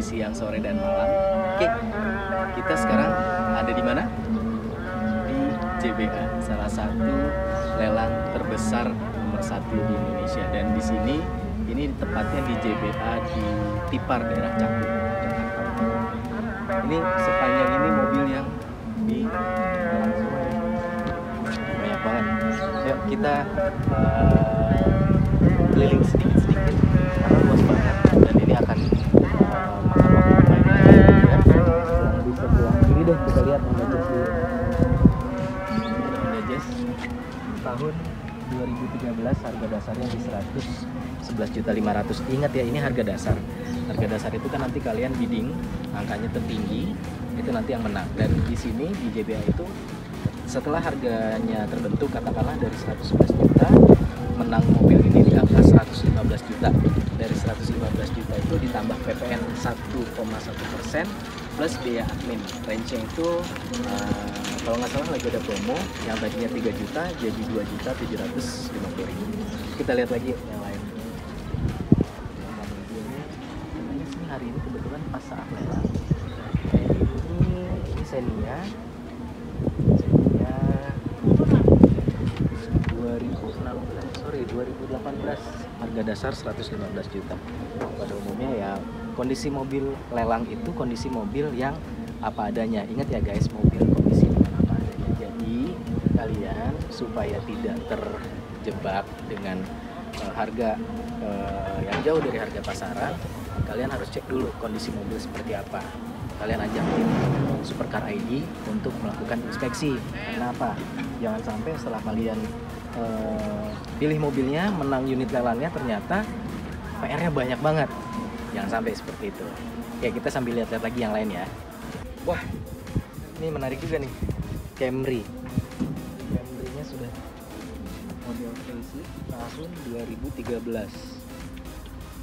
siang, sore, dan malam. Oke, kita sekarang ada di mana? Di JBA, salah satu lelang terbesar nomor 1 di Indonesia. Dan di sini, ini tepatnya di JBA di Tipar, daerah Cakung, Jakarta. Ini sepanjang ini mobil yang di lelang semua ya. Banyak banget. Yuk kita keliling sedikit-sedikit karena luas banget dan ini akan makan waktu lumayan ya. Bisa pulang kiri deh, kita lihat Honda Jazz dulu. Honda Jazz tahun 2013, harga dasarnya di 111.500.000. Ingat ya, ini harga dasar. Harga dasar itu kan nanti kalian bidding angkanya tertinggi itu nanti yang menang. Dan di sini di JBA itu setelah harganya terbentuk katakanlah dari 111 juta, menang mobil ini di angka 115 juta. Dari 115 juta itu ditambah PPN 1,1% plus biaya admin. Range-nya itu kalau nggak salah lagi ada promo yang tadinya 3 juta jadi 2.750.000. Kita lihat lagi yang lain. Ini hari ini kebetulan pas saat lelang. Ini Xenia 2018, harga dasar 115 juta. Pada umumnya ya kondisi mobil lelang itu kondisi mobil yang apa adanya. Ingat ya guys, mobil kondisi apa adanya. Jadi kalian supaya tidak terjebak dengan harga yang jauh dari harga pasaran, kalian harus cek dulu kondisi mobil seperti apa. Kalian ajak Supercar ID untuk melakukan inspeksi. Kenapa? Jangan sampai setelah kalian pilih mobilnya, menang unit lelangnya, ternyata PR-nya banyak banget. Jangan sampai seperti itu. Oke, kita sambil lihat-lihat lagi yang lain ya. Wah, ini menarik juga nih, Camry. Camry-nya sudah model facelift tahun 2013.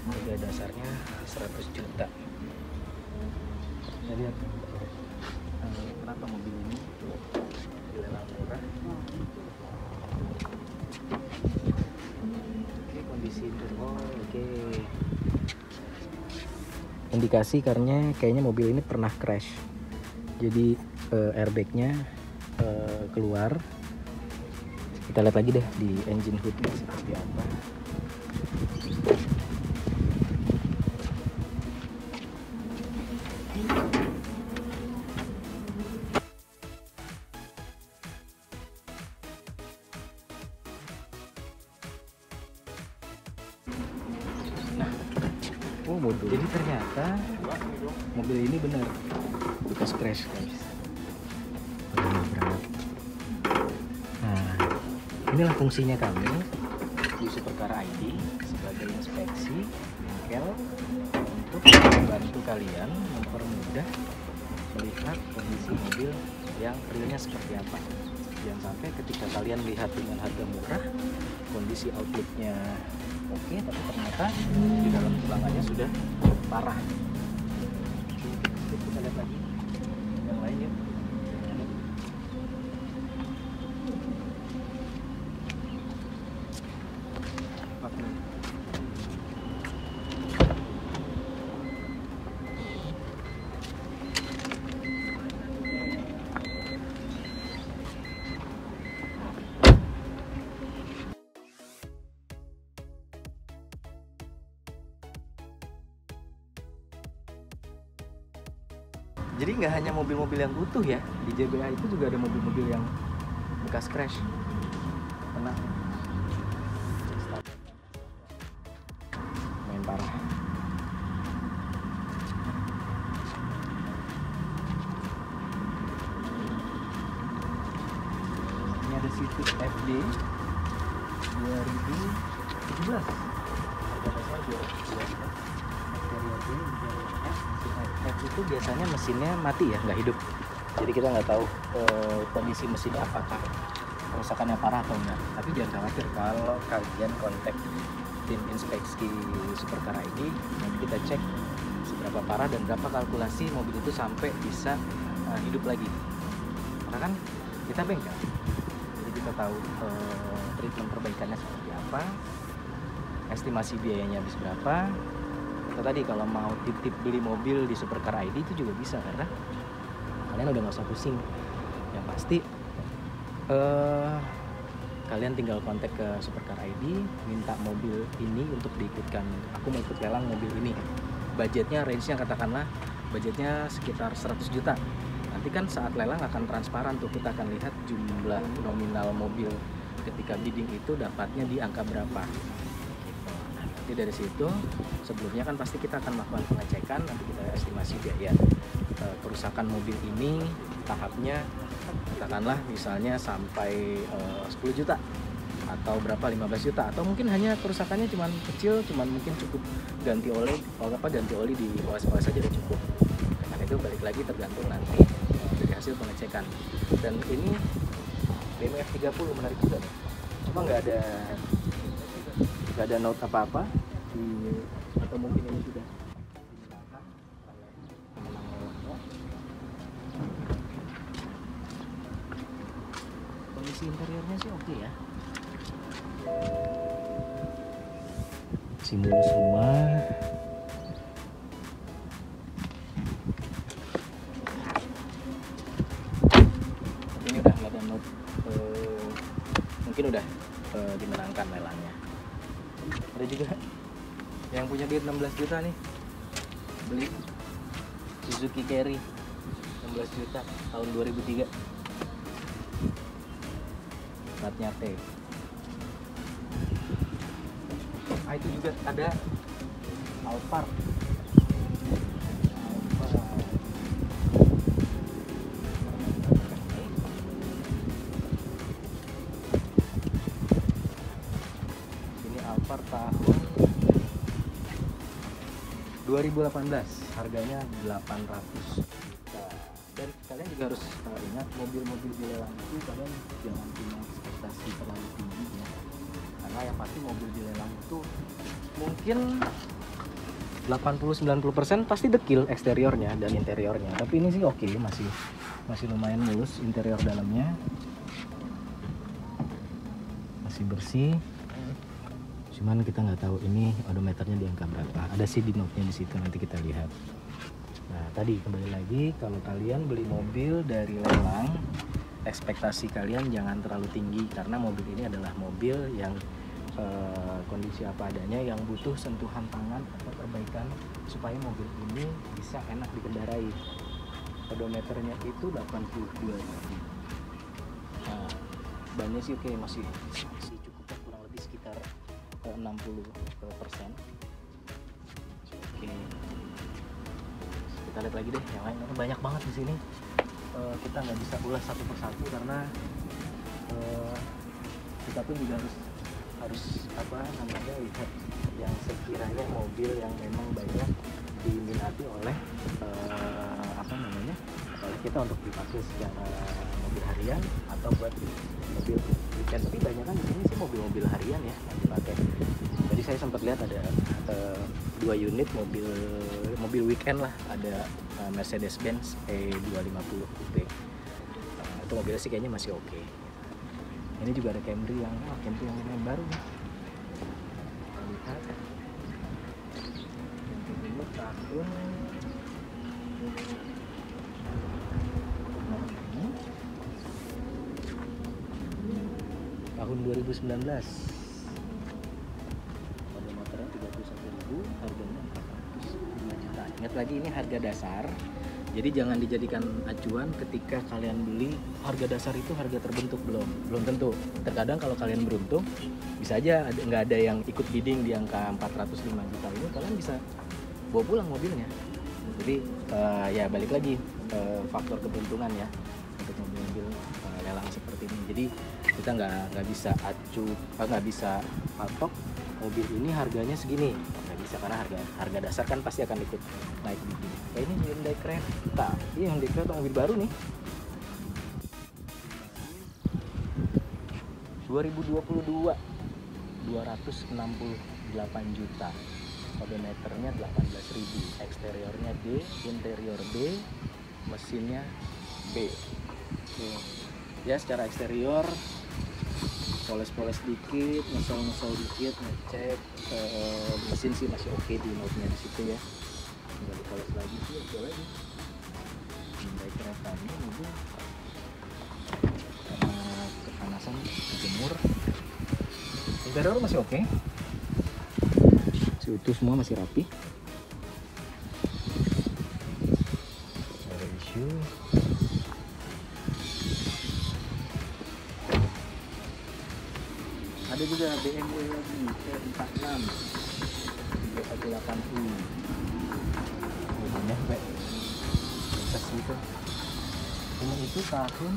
Harga dasarnya 100 juta. Kita lihat kenapa mobil ini dilelang murah. Kondisi oke. Indikasi karena kayaknya mobil ini pernah crash. Jadi airbagnya keluar. Kita lihat lagi deh di engine hoodnya seperti apa. Jadi ternyata mobil ini benar bekas crash guys. Nah, inilah fungsinya kami di Supercar ID sebagai inspeksi bengkel untuk membantu kalian mempermudah melihat kondisi mobil yang realnya seperti apa. Jangan sampai ketika kalian lihat dengan harga murah, kondisi outlooknya oke, tapi ternyata di dalam tulangannya sudah parah. Kita lihat lagi yang lain yuk. Jadi nggak hanya mobil-mobil yang utuh ya, di JBA itu juga ada mobil-mobil yang bekas crash. Tenang. Main parah. Ini ada Civic FD 2017. Harga dasar 2017. F itu biasanya mesinnya mati ya, nggak hidup. Jadi kita nggak tahu kondisi mesinnya apakah kerusakannya parah atau enggak. Tapi jangan khawatir, kalau kalian kontak tim inspeksi Supercar ID, nanti kita cek seberapa parah dan berapa kalkulasi mobil itu sampai bisa hidup lagi. Karena kan kita bengkel, jadi kita tahu treatment perbaikannya seperti apa, estimasi biayanya habis berapa, Atau tadi kalau mau titip beli mobil di Supercar ID itu juga bisa, karena kalian udah nggak usah pusing. Yang pasti kalian tinggal kontak ke Supercar ID, minta mobil ini untuk diikutkan. Aku mau ikut lelang mobil ini. Budgetnya range-nya katakanlah budgetnya sekitar 100 juta. Nanti kan saat lelang akan transparan tuh, kita akan lihat jumlah nominal mobil ketika bidding itu dapatnya di angka berapa. Gitu. Nah, nanti dari situ sebelumnya kan pasti kita akan melakukan pengecekan, nanti kita estimasi biaya kerusakan mobil ini tahapnya katakanlah misalnya sampai 10 juta atau berapa 15 juta, atau mungkin hanya kerusakannya cuman kecil, cuman mungkin cukup ganti oli di OS saja udah cukup. Nah, itu balik lagi tergantung nanti dari hasil pengecekan. Dan ini BMW F30 menarik juga nih, cuma nggak ada note apa-apa atau mungkin ini sudah kondisi interiornya sih oke ya. Simulus rumah. Ini udah nggak ada note, mungkin udah dimenangkan lelangnya. Ada juga yang punya duit 16 juta nih, beli Suzuki Carry 16 juta tahun 2003, platnya T. Ah, itu juga ada Alphard. Ini Alphard tahun 2018, harganya 800 juta. Dan kalian juga harus ingat, mobil-mobil di lelang itu kalian jangan punya ekspektasi terlalu tinggi ya. Karena yang pasti mobil di lelang itu mungkin 80-90% pasti dekil eksteriornya dan interiornya. Tapi ini sih oke, masih lumayan mulus interior dalamnya. Masih bersih. Cuman kita nggak tahu ini odometernya di angka berapa. Ada sih di note-nya di situ, nanti kita lihat. Nah, tadi kembali lagi, kalau kalian beli mobil dari lelang, ekspektasi kalian jangan terlalu tinggi, karena mobil ini adalah mobil yang kondisi apa adanya, yang butuh sentuhan tangan atau perbaikan supaya mobil ini bisa enak dikendarai. Odometernya itu 82 tadi. Nah, bannya sih oke, masih cukup, kurang lebih sekitar 60%. Oke. Kita lihat lagi deh yang lain, banyak banget di sini. Kita nggak bisa ulas satu persatu karena kita pun juga harus lihat yang sekiranya mobil yang memang banyak diminati oleh oleh kita untuk dipakai secara mobil harian atau buat mobil weekend. Tapi banyak kan di sini sih mobil-mobil harian ya yang dipakai. Jadi saya sempat lihat ada 2 unit mobil weekend lah, ada Mercedes-Benz E250 Coupe. Itu mobilnya sih kayaknya masih oke. Ini juga ada Camry yang lumayan baru nih. Kita lihat ini tahun 2019. Pada motornya 31.000, harganya 405 juta. Ingat lagi, ini harga dasar. Jadi jangan dijadikan acuan ketika kalian beli. Harga dasar itu harga terbentuk belum tentu. Terkadang kalau kalian beruntung bisa aja nggak ada yang ikut bidding di angka 405 juta ini, kalian bisa bawa pulang mobilnya. Jadi ya balik lagi faktor keberuntungan ya untuk mobil-mobil lelang seperti ini. Jadi kita nggak bisa patok mobil ini harganya segini, nggak bisa, karena harga dasar kan pasti akan ikut naik bidding. Kayak ini Hyundai Creta, Hyundai Creta mobil baru nih, 2022, 268 juta, odometernya 18.000, eksteriornya D, interior B, mesinnya B. Ya secara eksterior poles-poles dikit, ngesel-ngesel dikit, ngecek mesin sih masih oke di note-nya di situ ya. Tinggal dipoles lagi sih, oke lagi. Baik keretanya mobil karena kepanasan dijemur. Interior masih oke. Itu semua masih rapi. Ada isu. Ada juga BMW lagi E46 318i. Banyak Pak. Bekas gitu. Ini itu tahun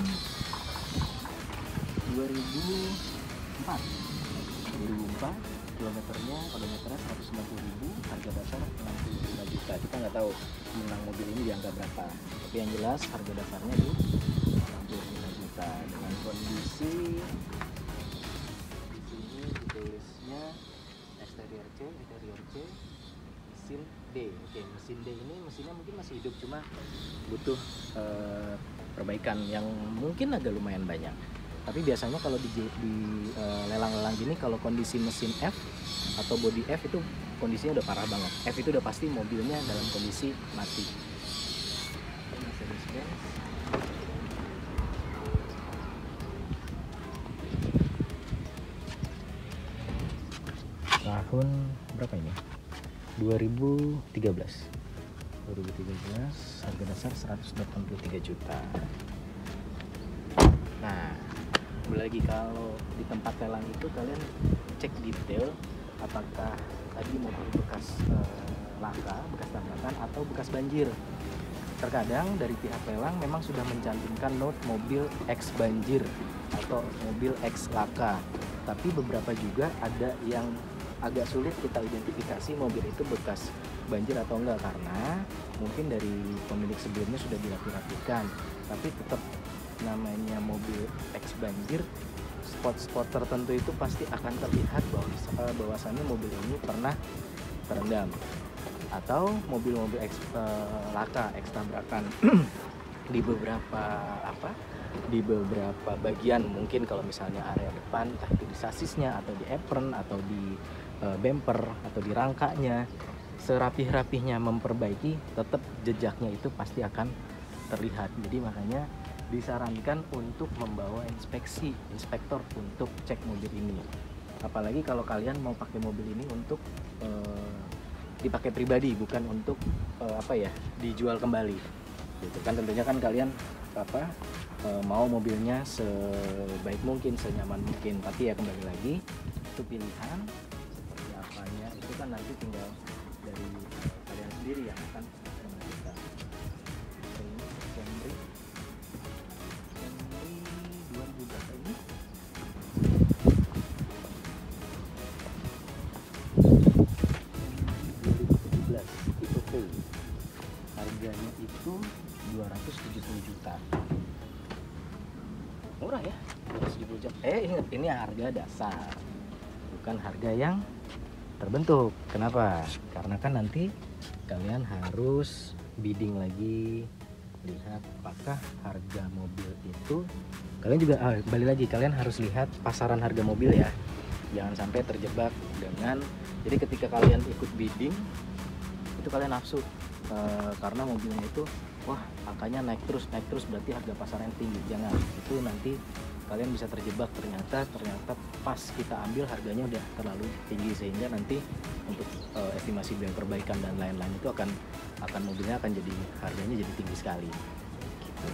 2004. Kilometernya, odometernya 190.000, harga dasar 65 juta. Kita nggak tahu menang mobil ini di angka berapa. Tapi yang jelas harga dasarnya di 65 juta dengan kondisi di sini ditulisnya eksterior C, interior C, mesin D. Oke, mesin D ini mesinnya mungkin masih hidup, cuma butuh perbaikan yang mungkin agak lumayan banyak. Tapi biasanya kalau di lelang-lelang gini, kalau kondisi mesin F atau body F itu kondisinya udah parah banget. F itu udah pasti mobilnya dalam kondisi mati. Mercedes-Benz. Tahun berapa ini? 2013. Harga dasar 183 juta. Nah, lagi kalau di tempat lelang itu kalian cek detail apakah tadi mobil bekas laka, bekas tabrakan atau bekas banjir. Terkadang dari pihak lelang memang sudah mencantumkan note mobil X banjir atau mobil X laka. Tapi beberapa juga ada yang agak sulit kita identifikasi mobil itu bekas banjir atau enggak, karena mungkin dari pemilik sebelumnya sudah dirapi-rapikan. Tapi tetap namanya mobil X banjir, spot-spot tertentu itu pasti akan terlihat bahwasannya mobil ini pernah terendam, atau mobil-mobil X laka, X tabrakan di beberapa bagian. Mungkin kalau misalnya area depan, entah itu di sasisnya atau di apron atau di bumper atau di rangkanya, serapih-rapihnya memperbaiki, tetap jejaknya itu pasti akan terlihat. Jadi makanya disarankan untuk membawa inspektor untuk cek mobil ini. Apalagi kalau kalian mau pakai mobil ini untuk dipakai pribadi, bukan untuk dijual kembali. Gitu kan, tentunya kan kalian mau mobilnya sebaik mungkin, senyaman mungkin. Tapi ya kembali lagi, itu pilihan seperti apanya itu kan nanti tinggal dari kalian sendiri yang akan menentukan. Ini Camry 2000 berapa ini? 2017 tipe P. Harganya itu 270 juta. Murah ya, 270 juta. Ingat, ini harga dasar, bukan harga yang terbentuk. Kenapa? Karena kan nanti kalian harus bidding lagi, lihat apakah harga mobil itu. Kalian juga balik lagi, kalian harus lihat pasaran harga mobil ya. Jangan sampai terjebak dengan, jadi ketika kalian ikut bidding itu kalian nafsu karena mobilnya itu wah angkanya naik terus berarti harga pasarnya tinggi. Jangan, itu nanti kalian bisa terjebak, ternyata pas kita ambil harganya udah terlalu tinggi, sehingga nanti untuk estimasi biaya perbaikan dan lain-lain itu akan mobilnya akan jadi harganya jadi tinggi sekali gitu.